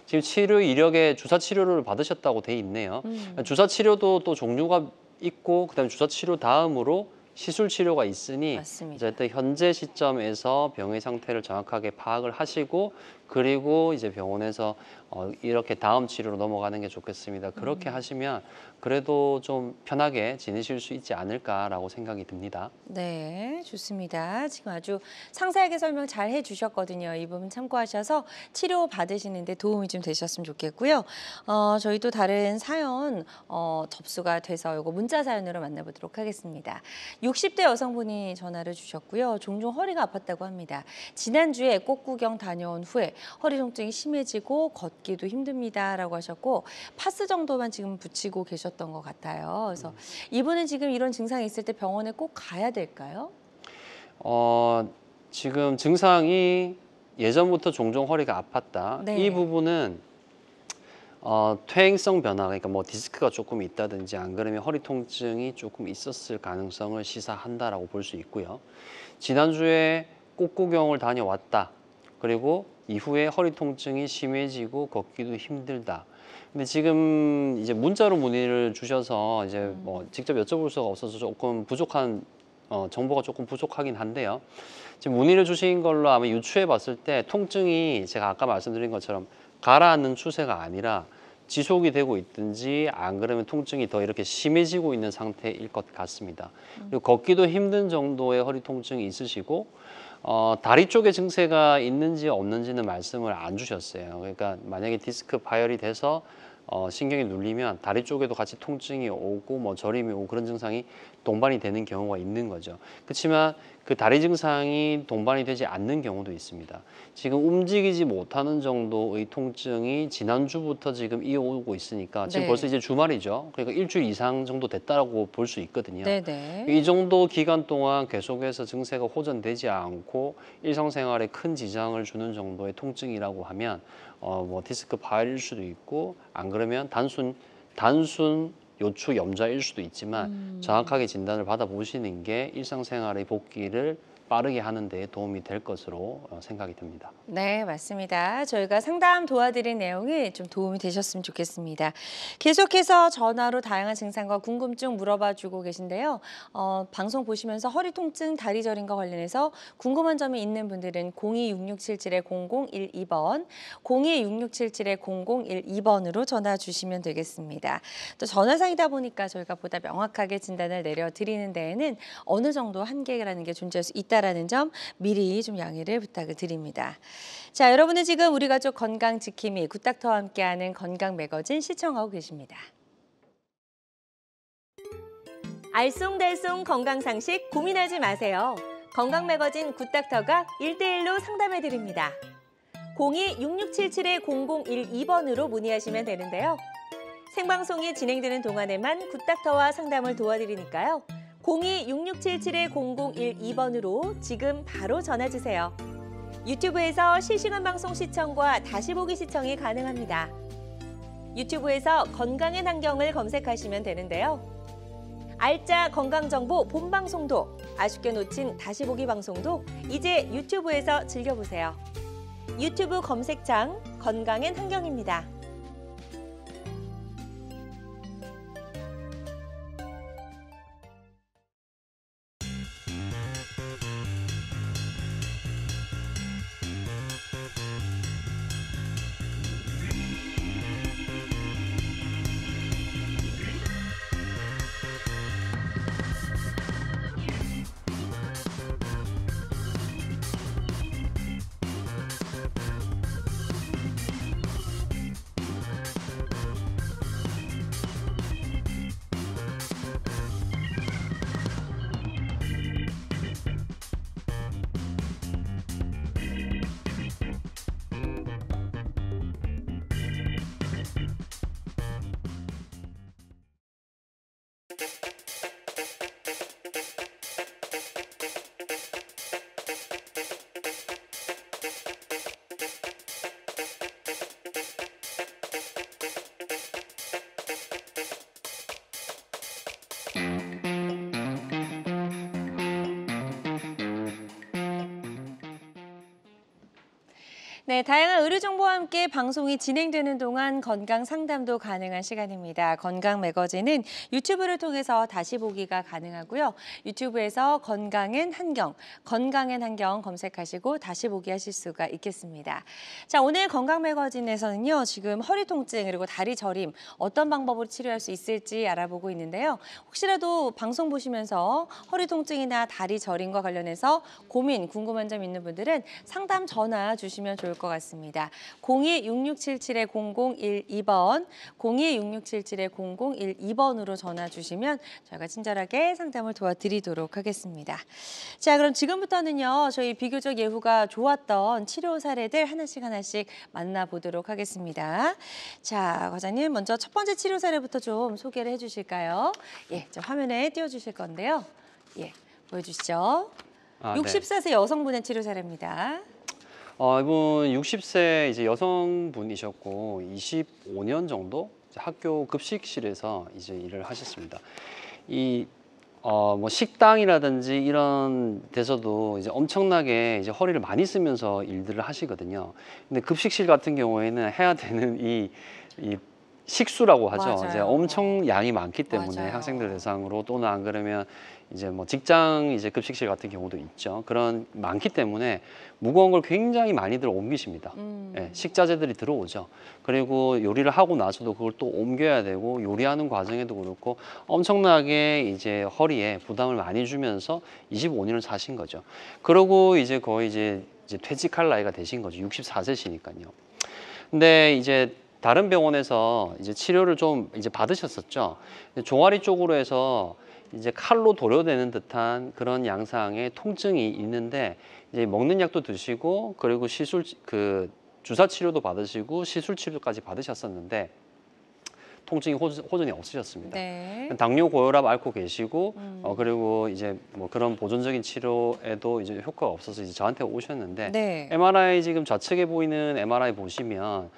지금 치료 이력에 주사 치료를 받으셨다고 돼 있네요. 주사 치료도 또 종류가 있고 그다음에 주사 치료 다음으로 시술 치료가 있으니 맞습니다. 이제 현재 시점에서 병의 상태를 정확하게 파악을 하시고 그리고 이제 병원에서 이렇게 다음 치료로 넘어가는 게 좋겠습니다. 그렇게 하시면 그래도 좀 편하게 지내실 수 있지 않을까라고 생각이 듭니다. 네, 좋습니다. 지금 아주 상세하게 설명 잘 해주셨거든요. 이 부분 참고하셔서 치료 받으시는데 도움이 좀 되셨으면 좋겠고요. 저희도 다른 사연 접수가 돼서 이거 문자 사연으로 만나보도록 하겠습니다. 60대 여성분이 전화를 주셨고요. 종종 허리가 아팠다고 합니다. 지난주에 꽃 구경 다녀온 후에 허리 통증이 심해지고 걷기도 힘듭니다라고 하셨고 파스 정도만 지금 붙이고 계셨던 것 같아요. 그래서 이분은 지금 이런 증상이 있을 때 병원에 꼭 가야 될까요? 지금 증상이 예전부터 종종 허리가 아팠다. 네. 이 부분은 퇴행성 변화, 그러니까 뭐 디스크가 조금 있다든지 안 그러면 허리 통증이 조금 있었을 가능성을 시사한다라고 볼 수 있고요. 지난주에 꽃구경을 다녀왔다. 그리고 이후에 허리 통증이 심해지고 걷기도 힘들다. 근데 지금 이제 문자로 문의를 주셔서 이제 뭐 직접 여쭤볼 수가 없어서 조금 부족한 정보가 조금 부족하긴 한데요. 지금 문의를 주신 걸로 아마 유추해 봤을 때 통증이 제가 아까 말씀드린 것처럼 가라앉는 추세가 아니라 지속이 되고 있든지 안 그러면 통증이 더 이렇게 심해지고 있는 상태일 것 같습니다. 그리고 걷기도 힘든 정도의 허리 통증이 있으시고 다리 쪽에 증세가 있는지 없는지는 말씀을 안 주셨어요. 그러니까 만약에 디스크 파열이 돼서 신경이 눌리면 다리 쪽에도 같이 통증이 오고 뭐 저림이 오고 그런 증상이 동반이 되는 경우가 있는 거죠. 그렇지만 그 다리 증상이 동반이 되지 않는 경우도 있습니다. 지금 움직이지 못하는 정도의 통증이 지난주부터 지금 이어오고 있으니까 지금 네. 벌써 이제 주말이죠. 그러니까 일주일 이상 정도 됐다고 볼 수 있거든요. 네네. 이 정도 기간 동안 계속해서 증세가 호전되지 않고 일상생활에 큰 지장을 주는 정도의 통증이라고 하면 뭐 디스크 파열일 수도 있고 안 그러면 단순 요추 염좌일 수도 있지만 정확하게 진단을 받아보시는 게 일상생활의 복귀를 빠르게 하는 데 도움이 될 것으로 생각이 듭니다. 네, 맞습니다. 저희가 상담 도와드린 내용이 좀 도움이 되셨으면 좋겠습니다. 계속해서 전화로 다양한 증상과 궁금증 물어봐주고 계신데요. 방송 보시면서 허리 통증, 다리 저림과 관련해서 궁금한 점이 있는 분들은 02-6677-0012번, 02-6677-0012번으로 전화 주시면 되겠습니다. 또 전화상이다 보니까 저희가 보다 명확하게 진단을 내려드리는 데에는 어느 정도 한계라는 게 존재할 수 있다는 점 미리 좀 양해를 부탁을 드립니다. 자, 여러분은 지금 우리 가족 건강 지킴이 굿닥터와 함께하는 건강 매거진 시청하고 계십니다. 알쏭달쏭 건강상식 고민하지 마세요. 건강 매거진 굿닥터가 1대1로 상담해 드립니다. 02-6677-0012번으로 문의하시면 되는데요. 생방송이 진행되는 동안에만 굿닥터와 상담을 도와드리니까요. 02-6677-0012번으로 지금 바로 전화주세요. 유튜브에서 실시간 방송 시청과 다시 보기 시청이 가능합니다. 유튜브에서 건강의 환경을 검색하시면 되는데요. 알짜 건강정보 본방송도, 아쉽게 놓친 다시 보기 방송도 이제 유튜브에서 즐겨보세요. 유튜브 검색창 건강엔 환경입니다. 네, 다양한 의료 정보와 함께 방송이 진행되는 동안 건강 상담도 가능한 시간입니다. 건강 매거진은 유튜브를 통해서 다시 보기가 가능하고요. 유튜브에서 건강엔 한경 검색하시고 다시 보기 하실 수가 있겠습니다. 자, 오늘 건강 매거진에서는요. 지금 허리 통증 그리고 다리 저림 어떤 방법으로 치료할 수 있을지 알아보고 있는데요. 혹시라도 방송 보시면서 허리 통증이나 다리 저림과 관련해서 고민, 궁금한 점 있는 분들은 상담 전화 주시면 좋을 것 것 같습니다. 02-6677-0012번, 02-6677-0012번으로 전화 주시면 저희가 친절하게 상담을 도와드리도록 하겠습니다. 자, 그럼 지금부터는요, 저희 비교적 예후가 좋았던 치료 사례들 하나씩 만나보도록 하겠습니다. 자, 과장님 먼저 첫 번째 치료 사례부터 좀 소개를 해주실까요? 예, 저 화면에 띄워주실 건데요. 예, 보여주시죠. 64세 여성분의 치료 사례입니다. 이분 60세 이제 여성분이셨고 25년 정도 이제 학교 급식실에서 이제 일을 하셨습니다. 뭐 식당이라든지 이런 데서도 이제 엄청나게 이제 허리를 많이 쓰면서 일들을 하시거든요. 근데 급식실 같은 경우에는 해야 되는 이 식수라고 하죠. 맞아요. 이제 엄청 양이 많기 때문에 맞아요. 학생들 대상으로 또는 안 그러면 이제 뭐 직장 이제 급식실 같은 경우도 있죠. 그런 많기 때문에 무거운 걸 굉장히 많이들 옮기십니다. 예, 식자재들이 들어오죠. 그리고 요리를 하고 나서도 그걸 또 옮겨야 되고 요리하는 과정에도 그렇고 엄청나게 이제 허리에 부담을 많이 주면서 25년을 사신 거죠. 그러고 이제 거의 이제 퇴직할 나이가 되신 거죠. 64세시니까요. 근데 이제 다른 병원에서 이제 치료를 좀 이제 받으셨었죠. 종아리 쪽으로 해서 이제 칼로 도려내는 듯한 그런 양상의 통증이 있는데 이제 먹는 약도 드시고 그리고 시술 주사 치료도 받으시고 시술 치료까지 받으셨었는데 통증이 호전이 없으셨습니다. 네. 당뇨 고혈압 앓고 계시고 그리고 이제 뭐 그런 보존적인 치료에도 이제 효과가 없어서 이제 저한테 오셨는데 네. MRI 지금 좌측에 보이는 MRI 보시면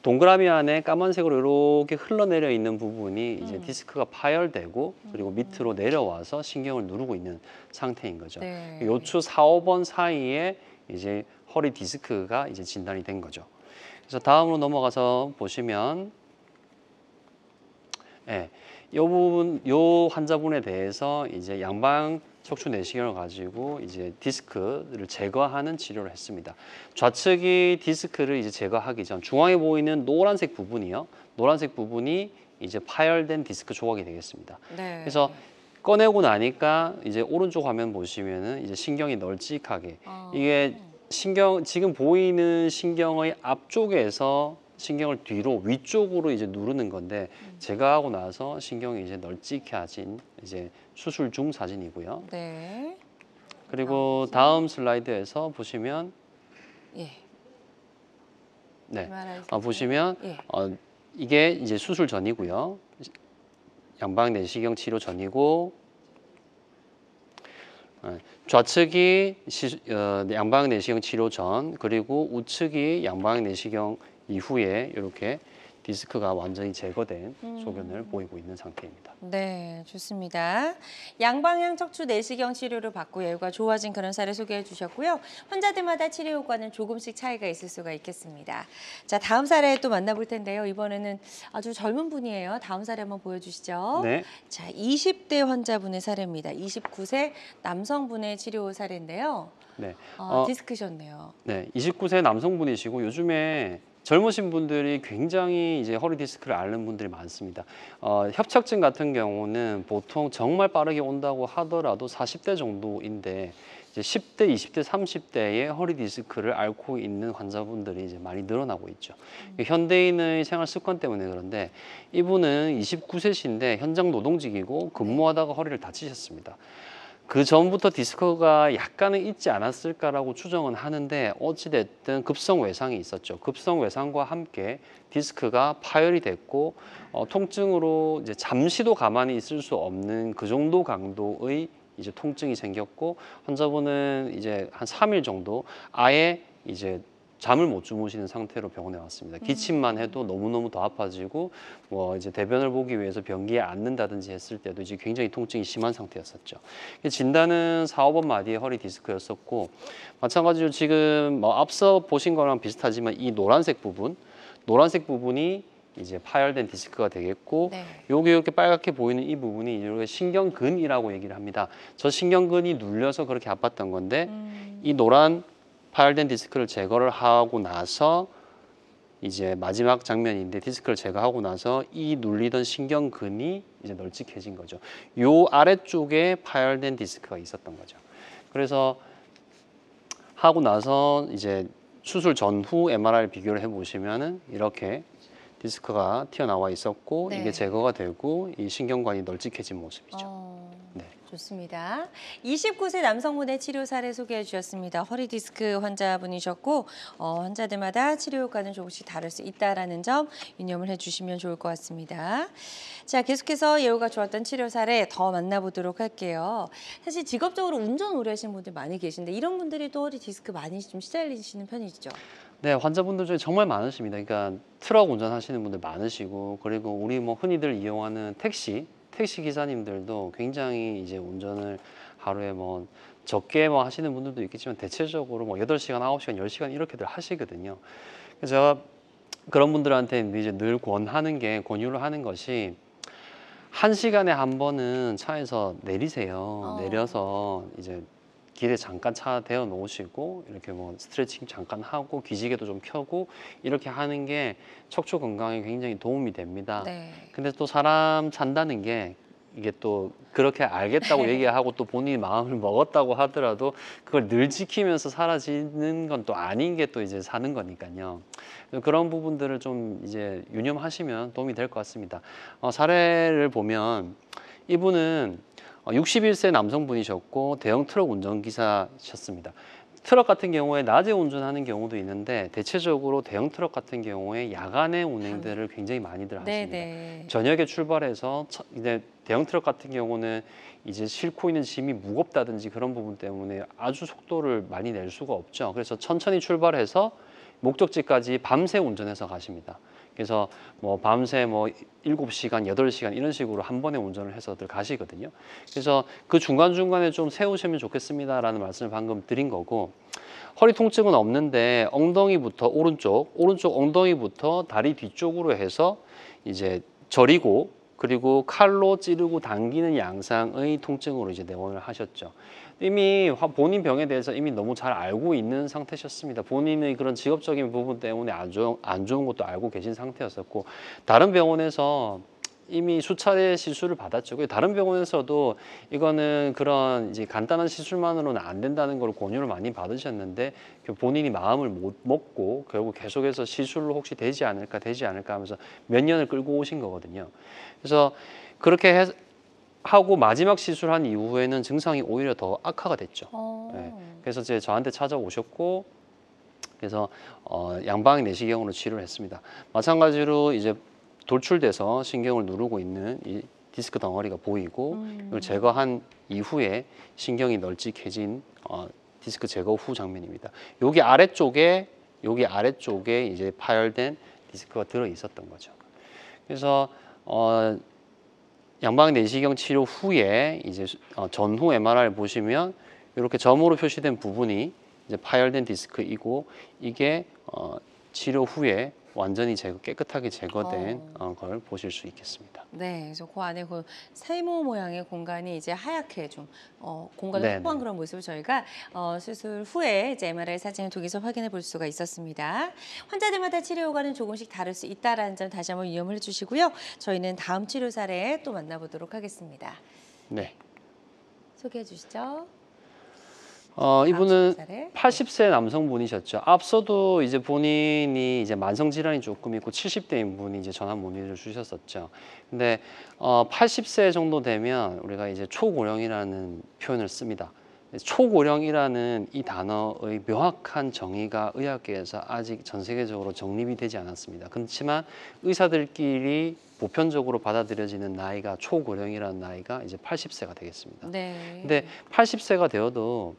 동그라미 안에 까만색으로 이렇게 흘러내려 있는 부분이 이제 디스크가 파열되고 그리고 밑으로 내려와서 신경을 누르고 있는 상태인 거죠. 네. 요추 4, 5번 사이에 이제 허리 디스크가 이제 진단이 된 거죠. 그래서 다음으로 넘어가서 보시면 요 환자분에 대해서 이제 양방 척추 내시경을 가지고 이제 디스크를 제거하는 치료를 했습니다. 좌측이 디스크를 이제 제거하기 전 중앙에 보이는 노란색 부분이요. 노란색 부분이 이제 파열된 디스크 조각이 되겠습니다. 네. 그래서 꺼내고 나니까 이제 오른쪽 화면 보시면은 이제 신경이 널찍하게 이게 지금 보이는 신경의 앞쪽에서 신경을 뒤로 위쪽으로 이제 누르는 건데 제거하고 나서 신경이 이제 널찍해진 이제 수술 중 사진이고요. 네. 그리고 다음 슬라이드에서 보시면 예. 네, 보시면 예. 이게 이제 수술 전이고요. 양방 내시경 치료 전이고 좌측이 양방 내시경 치료 전 그리고 우측이 양방 내시경 이후에 이렇게 디스크가 완전히 제거된 소견을 보이고 있는 상태입니다. 네, 좋습니다. 양방향 척추 내시경 치료를 받고 예후가 좋아진 그런 사례 소개해 주셨고요. 환자들마다 치료 효과는 조금씩 차이가 있을 수가 있겠습니다. 자, 다음 사례 또 만나볼 텐데요. 이번에는 아주 젊은 분이에요. 다음 사례 한번 보여주시죠. 네. 자, 20대 환자분의 사례입니다. 29세 남성분의 치료 사례인데요. 네. 디스크셨네요. 네, 29세 남성분이시고 요즘에 젊으신 분들이 굉장히 이제 허리 디스크를 앓는 분들이 많습니다. 협착증 같은 경우는 보통 정말 빠르게 온다고 하더라도 40대 정도인데 이제 10대, 20대, 30대의 허리 디스크를 앓고 있는 환자분들이 이제 많이 늘어나고 있죠. 현대인의 생활 습관 때문에 그런데 이분은 29세신데 현장 노동직이고 근무하다가 허리를 다치셨습니다. 그 전부터 디스크가 약간은 있지 않았을까라고 추정은 하는데 어찌됐든 급성 외상이 있었죠. 급성 외상과 함께 디스크가 파열이 됐고 통증으로 이제 잠시도 가만히 있을 수 없는 그 정도 강도의 이제 통증이 생겼고 환자분은 이제 한 3일 정도 아예 이제 잠을 못 주무시는 상태로 병원에 왔습니다. 기침만 해도 너무너무 더 아파지고 뭐 이제 대변을 보기 위해서 변기에 앉는다든지 했을 때도 이제 굉장히 통증이 심한 상태였었죠. 진단은 4, 5번 마디의 허리 디스크였었고 마찬가지로 지금 뭐 앞서 보신 거랑 비슷하지만 이 노란색 부분이 이제 파열된 디스크가 되겠고 네. 여기 이렇게 빨갛게 보이는 이 부분이 이렇게 신경근이라고 얘기를 합니다. 저 신경근이 눌려서 그렇게 아팠던 건데 이 노란 파열된 디스크를 제거를 하고 나서 이제 마지막 장면인데 디스크를 제거하고 나서 이 눌리던 신경근이 이제 널찍해진 거죠. 요 아래쪽에 파열된 디스크가 있었던 거죠. 그래서 하고 나서 이제 수술 전후 MRI 비교를 해보시면은 이렇게 디스크가 튀어나와 있었고 네. 이게 제거가 되고 이 신경관이 널찍해진 모습이죠. 네. 좋습니다. 29세 남성분의 치료 사례 소개해 주셨습니다. 허리 디스크 환자분이셨고 환자들마다 치료 효과는 조금씩 다를 수 있다라는 점 유념을 해주시면 좋을 것 같습니다. 자, 계속해서 예후가 좋았던 치료 사례 더 만나보도록 할게요. 사실 직업적으로 운전 오래 하시는 분들 많이 계신데 이런 분들이 또 허리 디스크 많이 좀 시달리시는 편이죠. 네, 환자분들 중에 정말 많으십니다. 그러니까 트럭 운전하시는 분들 많으시고 그리고 우리 뭐 흔히들 이용하는 택시 기사님들도 굉장히 이제 운전을 하루에 뭐 적게 뭐 하시는 분들도 있겠지만 대체적으로 뭐 8시간, 9시간, 10시간 이렇게들 하시거든요. 그래서 제가 그런 분들한테 이제 늘 권유를 하는 것이 1시간에 한 번은 차에서 내리세요. 내려서 이제 길에 잠깐 차 대어 놓으시고 이렇게 뭐 스트레칭 잠깐 하고 기지개도 좀 켜고 이렇게 하는 게 척추 건강에 굉장히 도움이 됩니다. 네. 근데 또 사람 산다는 게 이게 또 그렇게 알겠다고 얘기하고 또 본인이 마음을 먹었다고 하더라도 그걸 늘 지키면서 사라지는 건 또 아닌 게 또 이제 사는 거니까요. 그런 부분들을 좀 이제 유념하시면 도움이 될 것 같습니다. 사례를 보면 이분은 61세 남성분이셨고 대형 트럭 운전기사셨습니다. 트럭 같은 경우에 낮에 운전하는 경우도 있는데 대체적으로 대형 트럭 같은 경우에 야간에 운행들을 굉장히 많이들 하십니다. 네네. 저녁에 출발해서 이제 대형 트럭 같은 경우는 이제 싣고 있는 짐이 무겁다든지 그런 부분 때문에 아주 속도를 많이 낼 수가 없죠. 그래서 천천히 출발해서 목적지까지 밤새 운전해서 가십니다. 그래서 뭐 밤새 뭐 7시간, 8시간 이런 식으로 한 번에 운전을 해서들 가시거든요. 그래서 그 중간중간에 좀 세우시면 좋겠습니다라는 말씀을 방금 드린 거고 허리 통증은 없는데 엉덩이부터 오른쪽 엉덩이부터 다리 뒤쪽으로 해서 이제 저리고 그리고 칼로 찌르고 당기는 양상의 통증으로 이제 내원을 하셨죠. 이미 본인 병에 대해서 이미 너무 잘 알고 있는 상태셨습니다. 본인의 그런 직업적인 부분 때문에 안 좋은 것도 알고 계신 상태였었고 다른 병원에서 이미 수차례 시술을 받았죠. 다른 병원에서도 이거는 그런 이제 간단한 시술만으로는 안 된다는 걸 권유를 많이 받으셨는데 본인이 마음을 못 먹고 결국 계속해서 시술로 혹시 되지 않을까 하면서 몇 년을 끌고 오신 거거든요. 그래서 그렇게 하고 마지막 시술한 이후에는 증상이 오히려 더 악화가 됐죠. 네. 그래서 이제 저한테 찾아오셨고 그래서 양방 내시경으로 치료를 했습니다. 마찬가지로 이제 돌출돼서 신경을 누르고 있는 이 디스크 덩어리가 보이고 이걸 제거한 이후에 신경이 널찍해진 디스크 제거 후 장면입니다. 여기 아래쪽에 이제 파열된 디스크가 들어 있었던 거죠. 그래서 양방 내시경 치료 후에 이제 전후 MRI를 보시면 이렇게 점으로 표시된 부분이 이제 파열된 디스크이고 이게 치료 후에 완전히 깨끗하게 제거된 걸 보실 수 있겠습니다. 네, 그래서 그 안에 그 세모 모양의 공간이 이제 하얗게 좀 공간을 확보한 그런 모습을 저희가 수술 후에 이제 MRI 사진을 통해서 확인해 볼 수가 있었습니다. 환자들마다 치료 효과는 조금씩 다를 수 있다라는 점 다시 한번 유념을 해주시고요. 저희는 다음 치료 사례 또 만나보도록 하겠습니다. 네. 소개해 주시죠. 이분은 80세 남성분이셨죠. 앞서도 이제 본인이 이제 만성 질환이 조금 있고 70대인 분이 이제 전화 문의를 주셨었죠. 근데 80세 정도 되면 우리가 이제 초고령이라는 표현을 씁니다. 초고령이라는 이 단어의 명확한 정의가 의학계에서 아직 전 세계적으로 정립이 되지 않았습니다. 그렇지만 의사들끼리 보편적으로 받아들여지는 나이가 초고령이라는 나이가 이제 80세가 되겠습니다. 네. 근데 80세가 되어도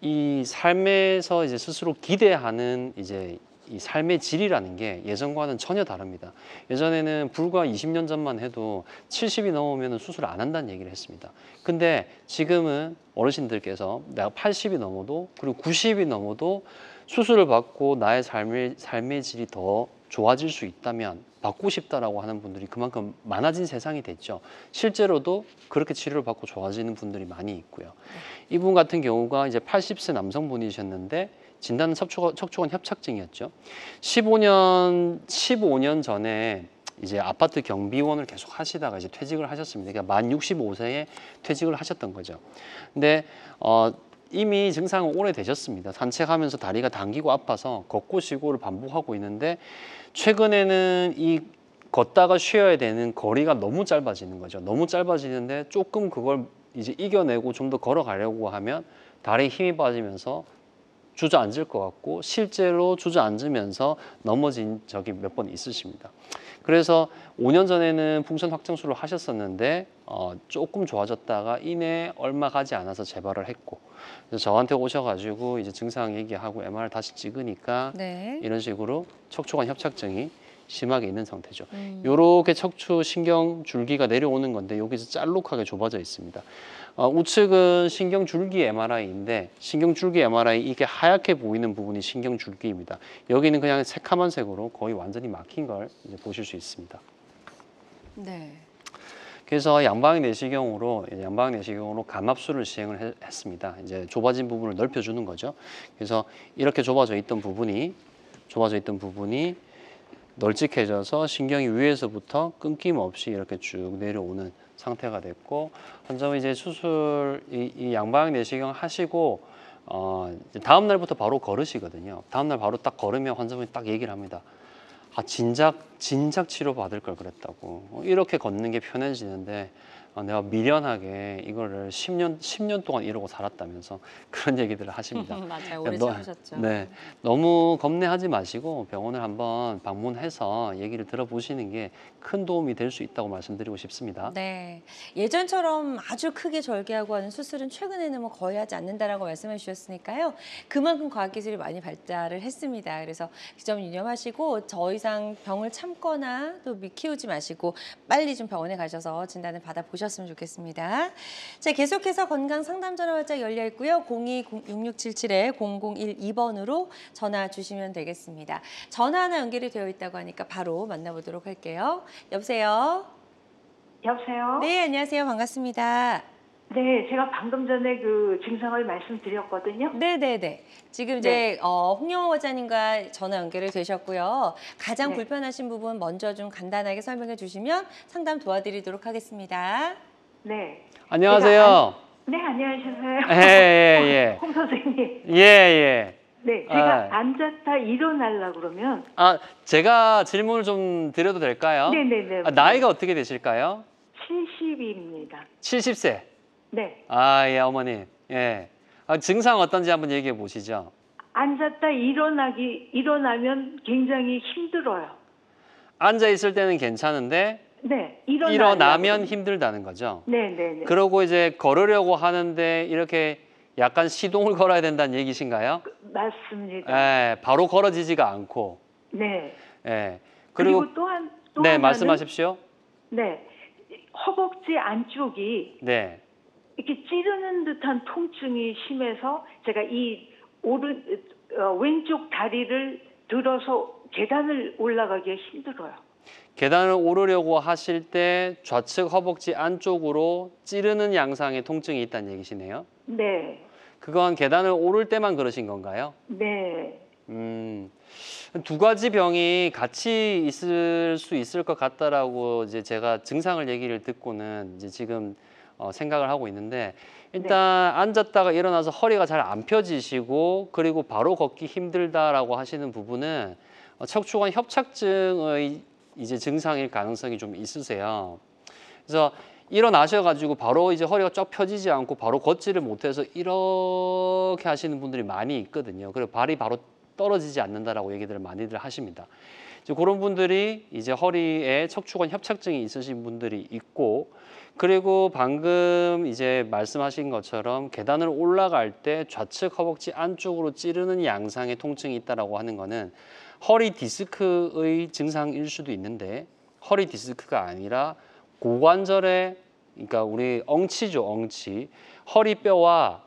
이 삶에서 이제 스스로 기대하는 이제 이 삶의 질이라는 게 예전과는 전혀 다릅니다. 예전에는 불과 20년 전만 해도 70이 넘으면 수술 안 한다는 얘기를 했습니다. 근데 지금은 어르신들께서 내가 80이 넘어도 그리고 90이 넘어도 수술을 받고 나의 삶의 질이 더 좋아질 수 있다면 받고 싶다라고 하는 분들이 그만큼 많아진 세상이 됐죠. 실제로도 그렇게 치료를 받고 좋아지는 분들이 많이 있고요. 이분 같은 경우가 이제 80세 남성분이셨는데 진단은 척추관 협착증이었죠. 15년 전에 이제 아파트 경비원을 계속 하시다가 이제 퇴직을 하셨습니다. 그러니까 만 65세에 퇴직을 하셨던 거죠. 근데 이미 증상은 오래되셨습니다. 산책하면서 다리가 당기고 아파서 걷고 쉬고를 반복하고 있는데 최근에는 이 걷다가 쉬어야 되는 거리가 너무 짧아지는 거죠. 너무 짧아지는데 조금 그걸 이제 이겨내고 좀 더 걸어가려고 하면 다리에 힘이 빠지면서 주저앉을 것 같고 실제로 주저앉으면서 넘어진 적이 몇 번 있으십니다. 그래서 5년 전에는 풍선 확장술을 하셨었는데 조금 좋아졌다가 이내 얼마 가지 않아서 재발을 했고 그래서 저한테 오셔가지고 이제 증상 얘기하고 MR 다시 찍으니까 네. 이런 식으로 척추관 협착증이 심하게 있는 상태죠. 이렇게 척추 신경 줄기가 내려오는 건데 여기서 짤록하게 좁아져 있습니다. 우측은 신경 줄기 MRI인데 신경 줄기 MRI 이게 하얗게 보이는 부분이 신경 줄기입니다. 여기는 그냥 새카만 색으로 거의 완전히 막힌 걸 이제 보실 수 있습니다. 네. 그래서 양방향 내시경으로 감압술을 시행을 했습니다. 이제 좁아진 부분을 넓혀주는 거죠. 그래서 이렇게 좁아져 있던 부분이 널찍해져서 신경이 위에서부터 끊김없이 이렇게 쭉 내려오는 상태가 됐고 환자분 이제 수술 이 양방향 내시경 하시고 이제 다음 날부터 바로 걸으시거든요. 다음 날 바로 딱 걸으면 환자분이 딱 얘기를 합니다. 진작 치료 받을 걸 그랬다고. 이렇게 걷는 게 편해지는데 내가 미련하게 이거를 10년 동안 이러고 살았다면서 그런 얘기들을 하십니다. 맞아요. 오래 너- 참으셨죠. 네, 너무 겁내하지 마시고 병원을 한번 방문해서 얘기를 들어보시는 게 큰 도움이 될 수 있다고 말씀드리고 싶습니다. 네, 예전처럼 아주 크게 절개하고 하는 수술은 최근에는 뭐 거의 하지 않는다라고 말씀해 주셨으니까요. 그만큼 과학기술이 많이 발달을 했습니다. 그래서 그 점 유념하시고 더 이상 병을 참거나 또 키우지 마시고 빨리 좀 병원에 가셔서 진단을 받아보셨으면 좋겠습니다. 자, 계속해서 건강 상담 전화 활짝 열려 있고요. 02-6677-0012번으로 전화 주시면 되겠습니다. 전화 하나 연결이 되어 있다고 하니까 바로 만나보도록 할게요. 여보세요? 여보세요? 네, 안녕하세요. 반갑습니다. 네, 제가 방금 전에 그 증상을 말씀드렸거든요. 네네네. 지금 이제 홍영호 원장님과 전화 연결이 되셨고요. 가장 네. 불편하신 부분 먼저 좀 간단하게 설명해 주시면 상담 도와드리도록 하겠습니다. 네. 안녕하세요. 네, 안녕하세요. 예. 홍 선생님. 예. 네, 제가 앉았다 일어나려고 그러면 제가 질문을 좀 드려도 될까요? 네네네. 나이가 어떻게 되실까요? 70입니다. 70세. 네. 예, 어머님. 예. 증상 어떤지 한번 얘기해 보시죠. 앉았다 일어나면 굉장히 힘들어요. 앉아 있을 때는 괜찮은데 네, 일어나면 힘들다는 거죠. 네네네. 그러고 이제 걸으려고 하는데 이렇게 약간 시동을 걸어야 된다는 얘기신가요? 맞습니다. 예, 바로 걸어지지가 않고. 네. 예. 그리고 그리고 또 네, 하나는 말씀하십시오. 네. 허벅지 안쪽이 네. 이렇게 찌르는 듯한 통증이 심해서 제가 이 왼쪽 다리를 들어서 계단을 올라가기가 힘들어요. 계단을 오르려고 하실 때 좌측 허벅지 안쪽으로 찌르는 양상의 통증이 있다는 얘기시네요. 네. 그건 계단을 오를 때만 그러신 건가요? 네. 두 가지 병이 같이 있을 수 있을 것 같다라고 이제 제가 증상을 얘기를 듣고는 이제 지금 생각을 하고 있는데 일단 앉았다가 일어나서 허리가 잘 안 펴지시고 그리고 바로 걷기 힘들다라고 하시는 부분은 척추관 협착증의 이제 증상일 가능성이 좀 있으세요. 그래서 일어나셔가지고 바로 이제 허리가 쫙 펴지지 않고 바로 걷지를 못해서 이렇게 하시는 분들이 많이 있거든요. 그리고 발이 바로 떨어지지 않는다라고 얘기들을 많이들 하십니다. 이제 그런 분들이 이제 허리에 척추관 협착증이 있으신 분들이 있고 그리고 방금 이제 말씀하신 것처럼 계단을 올라갈 때 좌측 허벅지 안쪽으로 찌르는 양상의 통증이 있다라고 하는 거는 허리 디스크의 증상일 수도 있는데 허리 디스크가 아니라 고관절의 그러니까 우리 엉치죠, 엉치. 허리뼈와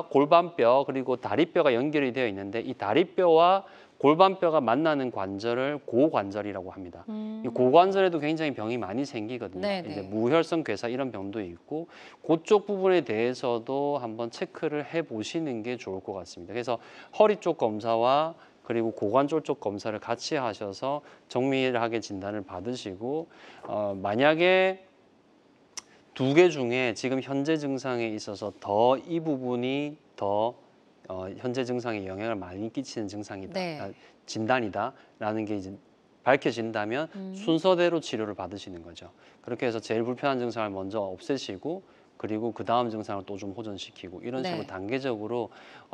골반뼈 그리고 다리뼈가 연결이 되어 있는데 이 다리뼈와 골반뼈가 만나는 관절을 고관절이라고 합니다. 이 고관절에도 굉장히 병이 많이 생기거든요. 네네. 이제 무혈성 괴사 이런 병도 있고 그쪽 부분에 대해서도 한번 체크를 해보시는 게 좋을 것 같습니다. 그래서 허리 쪽 검사와 그리고 고관절 쪽 검사를 같이 하셔서 정밀하게 진단을 받으시고 만약에 두 개 중에 지금 현재 증상에 있어서 더 이 부분이 더 현재 증상에 영향을 많이 끼치는 증상이다, 네. 진단이다라는 게 이제 밝혀진다면 순서대로 치료를 받으시는 거죠. 그렇게 해서 제일 불편한 증상을 먼저 없애시고 그리고 그 다음 증상을 또 좀 호전시키고 이런 식으로 네. 단계적으로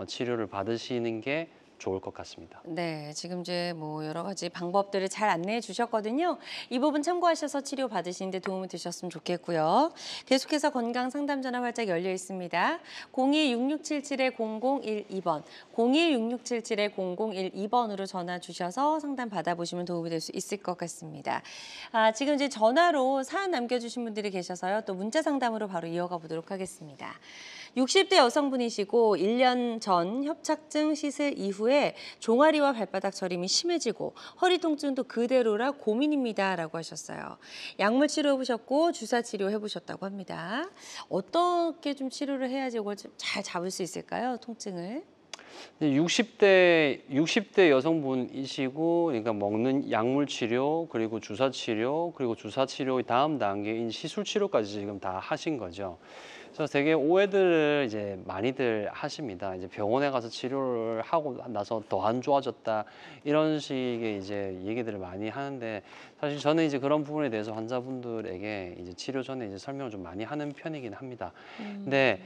치료를 받으시는 게 좋을 것 같습니다. 네, 지금 이제 뭐 여러 가지 방법들을 잘 안내해 주셨거든요. 이 부분 참고하셔서 치료 받으시는 데 도움이 되셨으면 좋겠고요. 계속해서 건강 상담 전화 활짝 열려 있습니다. 02-6677-0012번, 02-6677-0012번으로 전화 주셔서 상담 받아보시면 도움이 될 수 있을 것 같습니다. 지금 이제 전화로 사연 남겨주신 분들이 계셔서요. 또 문자 상담으로 바로 이어가 보도록 하겠습니다. 60대 여성분이시고 1년 전 협착증 시술 이후에 종아리와 발바닥 저림이 심해지고 허리 통증도 그대로라 고민입니다라고 하셨어요. 약물 치료해보셨고 주사 치료해보셨다고 합니다. 어떻게 좀 치료를 해야지 이걸 좀 잘 잡을 수 있을까요? 통증을. 60대 여성분이시고, 그러니까 먹는 약물 치료, 그리고 주사 치료, 그리고 주사 치료의 다음 단계인 시술 치료까지 지금 다 하신 거죠. 그래서 되게 오해들을 이제 많이들 하십니다. 이제 병원에 가서 치료를 하고 나서 더 안 좋아졌다 이런 식의 이제 얘기들을 많이 하는데, 사실 저는 이제 그런 부분에 대해서 환자분들에게 이제 치료 전에 이제 설명을 좀 많이 하는 편이긴 합니다. 근데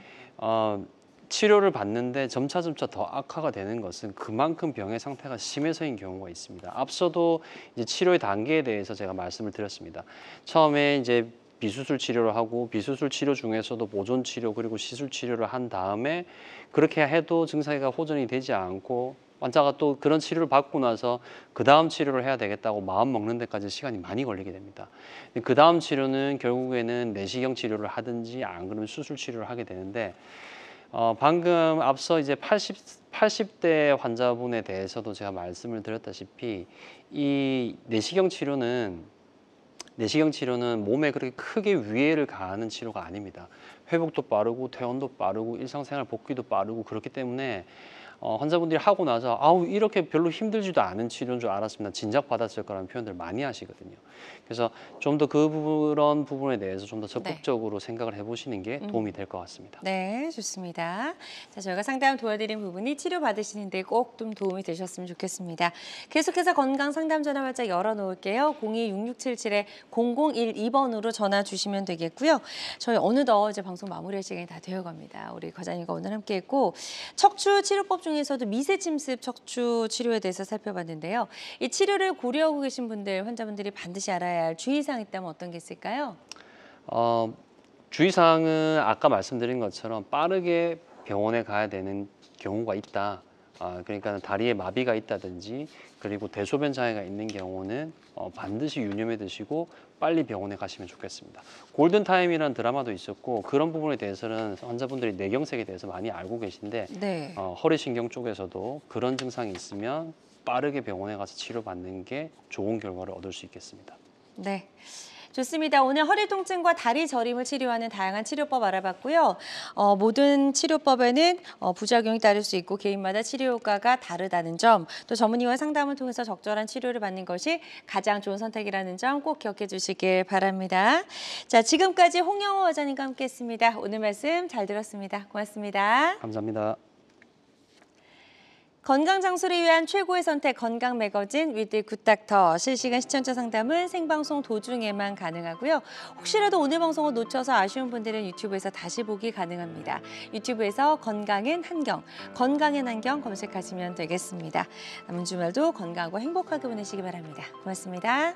치료를 받는데 점차 더 악화가 되는 것은 그만큼 병의 상태가 심해서인 경우가 있습니다. 앞서도 이제 치료의 단계에 대해서 제가 말씀을 드렸습니다. 처음에 이제 비수술 치료를 하고 비수술 치료 중에서도 보존 치료 그리고 시술 치료를 한 다음에 그렇게 해도 증상이 호전이 되지 않고 환자가 또 그런 치료를 받고 나서 그 다음 치료를 해야 되겠다고 마음 먹는 데까지 시간이 많이 걸리게 됩니다. 그 다음 치료는 결국에는 내시경 치료를 하든지 안 그러면 수술 치료를 하게 되는데, 방금 앞서 이제 80대 환자분에 대해서도 제가 말씀을 드렸다시피 이 내시경 치료는 몸에 그렇게 크게 위해를 가하는 치료가 아닙니다. 회복도 빠르고 퇴원도 빠르고 일상생활 복귀도 빠르고 그렇기 때문에 환자분들이 하고 나서 아우 이렇게 별로 힘들지도 않은 치료인 줄 알았으면 진작 받았을 거라는 표현들 많이 하시거든요. 그래서 좀 더 그런 부분에 대해서 좀 더 적극적으로 생각을 해보시는 게 도움이 될 것 같습니다. 네, 좋습니다. 자, 저희가 상담 도와드린 부분이 치료 받으시는 데 꼭 좀 도움이 되셨으면 좋겠습니다. 계속해서 건강 상담 전화 활짝 열어놓을게요. 02-6677-0012번으로 전화 주시면 되겠고요. 저희 어느덧 이제 방송 마무리할 시간이 다 되어갑니다. 우리 과장님과 오늘 함께했고, 척추 치료법 중에서도 미세 침습 척추 치료에 대해서 살펴봤는데요. 이 치료를 고려하고 계신 분들, 환자분들이 반드시 알아야 할 주의사항이 있다면 어떤 게 있을까요? 주의사항은 아까 말씀드린 것처럼 빠르게 병원에 가야 되는 경우가 있다. 그러니까 다리에 마비가 있다든지 그리고 대소변 장애가 있는 경우는 반드시 유념해 두시고 빨리 병원에 가시면 좋겠습니다. 골든타임이라는 드라마도 있었고 그런 부분에 대해서는 환자분들이 뇌경색에 대해서 많이 알고 계신데, 네. 허리신경 쪽에서도 그런 증상이 있으면 빠르게 병원에 가서 치료받는 게 좋은 결과를 얻을 수 있겠습니다. 네. 좋습니다. 오늘 허리 통증과 다리 저림을 치료하는 다양한 치료법 알아봤고요. 모든 치료법에는 부작용이 따를 수 있고 개인마다 치료 효과가 다르다는 점, 또 전문의와 상담을 통해서 적절한 치료를 받는 것이 가장 좋은 선택이라는 점 꼭 기억해 주시길 바랍니다. 자, 지금까지 홍영호 원장님과 함께했습니다. 오늘 말씀 잘 들었습니다. 고맙습니다. 감사합니다. 건강 장수를 위한 최고의 선택 건강 매거진 위드 굿닥터, 실시간 시청자 상담은 생방송 도중에만 가능하고요. 혹시라도 오늘 방송을 놓쳐서 아쉬운 분들은 유튜브에서 다시 보기 가능합니다. 유튜브에서 건강엔 한경, 건강엔 한경 검색하시면 되겠습니다. 남은 주말도 건강하고 행복하게 보내시기 바랍니다. 고맙습니다.